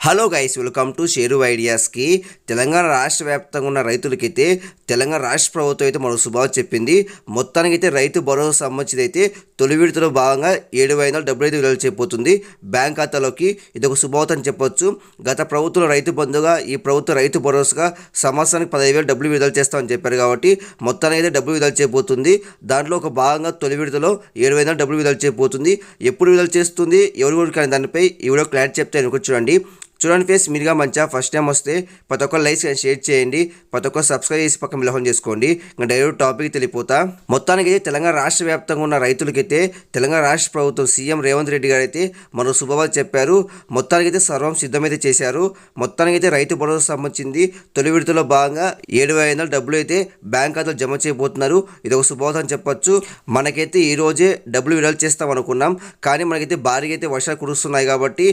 Hello guys, welcome to షేరు ఐడియాస్కి. తెలంగాణ రాష్ట్ర వ్యాప్తంగా ఉన్న రైతులకైతే తెలంగాణ రాష్ట్ర ప్రభుత్వం అయితే మరో శుభావం చెప్పింది. మొత్తానికైతే రైతు భరోసా సంబంధించి అయితే తొలి విడతలో భాగంగా 7,500 డబ్బులు అయితే విడుదల చేయబోతుంది బ్యాంక్ ఖాతాలోకి. ఇది ఒక శుభవార్త అని చెప్పొచ్చు. గత ప్రభుత్వం రైతు బంధుగా ఈ ప్రభుత్వం రైతు భరోసాగా సంవత్సరానికి 15,000 డబ్బులు విడుదల చేస్తామని చెప్పారు కాబట్టి మొత్తానికి అయితే డబ్బులు విడుదల చేయబోతుంది. దాంట్లో ఒక భాగంగా తొలి విడతలో 7,500 డబ్బులు విడుదల చేయబోతుంది. ఎప్పుడు విడుదల చేస్తుంది, ఎవరు కానీ దానిపై ఈ వీడియో క్లారిటీ చెప్తే అనుకో చూడండి ఫ్రెండ్స్, మీరుగా మంచిగా ఫస్ట్ టైం వస్తే ప్రతి ఒక్క లైక్ షేర్ చేయండి, ప్రతి ఒక్క సబ్స్క్రైబ్ చేసి పక్కన బిల్ చేసుకోండి. ఇంకా డైరెక్ట్ టాపిక్ తెలిపోతా. మొత్తానికి తెలంగాణ రాష్ట్ర వ్యాప్తంగా ఉన్న రైతులకైతే తెలంగాణ రాష్ట్ర ప్రభుత్వం సీఎం రేవంత్ రెడ్డి గారు అయితే మరో శుభవార్త చెప్పారు. మొత్తానికైతే సర్వం సిద్ధమైతే చేశారు. మొత్తానికైతే రైతు భరోసా సంబంధించింది తొలి విడతలో భాగంగా 7,500 డబ్బులు అయితే బ్యాంక్ ఖాతాలో జమ చేయబోతున్నారు. ఇది ఒక శుభవార్త అని చెప్పొచ్చు. మనకైతే ఈ రోజే డబ్బులు విడుదల చేస్తాం అనుకున్నాం, కానీ మనకైతే భారీగా అయితే వర్షాలు కురుస్తున్నాయి కాబట్టి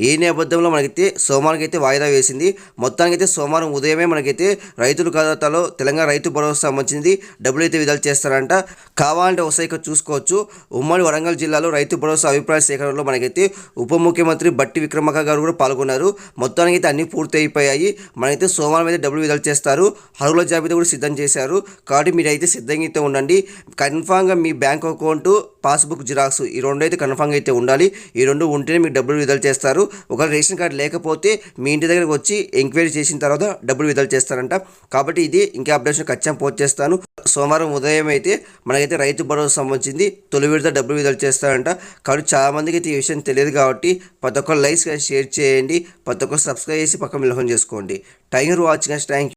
ఈ నేపథ్యంలో మనకైతే సోమవారం అయితే వాయిదా వేసింది. మొత్తానికి అయితే సోమవారం ఉదయమే మనకైతే రైతుల ఖాతాలో తెలంగాణ రైతు భరోసా సంబంధించింది డబ్బులు అయితే విడుదల చేస్తారంట. కావాలంటే ఒకసారి చూసుకోవచ్చు. ఉమ్మడి వరంగల్ జిల్లాలో రైతు భరోసా అభిప్రాయ సేకరణలో మనకైతే ఉప ముఖ్యమంత్రి బట్టి విక్రమార్క గారు కూడా పాల్గొన్నారు. మొత్తానికి అయితే అన్ని పూర్తి అయిపోయాయి. మనైతే సోమవారం అయితే డబ్బులు విడుదల చేస్తారు. అర్హుల జాబితా కూడా సిద్ధం చేశారు కాబట్టి మీరు అయితే సిద్ధంగా అయితే ఉండండి. కన్ఫామ్గా మీ బ్యాంక్ అకౌంట్, పాస్బుక్ జిరాక్స్ ఈ రెండు అయితే కన్ఫామ్గా అయితే ఉండాలి. ఈ రెండు ఉంటేనే మీకు డబ్బులు విడుదల చేస్తారు. ఒకవేళ రేషన్ కార్డు లేకపోతే మీ ఇంటి దగ్గరకు వచ్చి ఎంక్వైరీ చేసిన తర్వాత డబ్బులు విడుదల చేస్తారంట. కాబట్టి ఇది ఇంకా అప్డేషన్ ఖచ్చితంగా పోస్ట్ చేస్తాను. సోమవారం ఉదయం అయితే మనకైతే రైతు భరోసా సంబంధించింది తొలి విడత డబ్బులు విడుదల చేస్తారంట. కాబట్టి చాలా మందికి అయితే ఈ విషయం తెలియదు కాబట్టి ప్రతి ఒక్కరు లైక్ షేర్ చేయండి, ప్రతి ఒక్కరు సబ్స్క్రైబ్ చేసి పక్కన బిల్ చేసుకోండి. Thank you for watching. Thank you.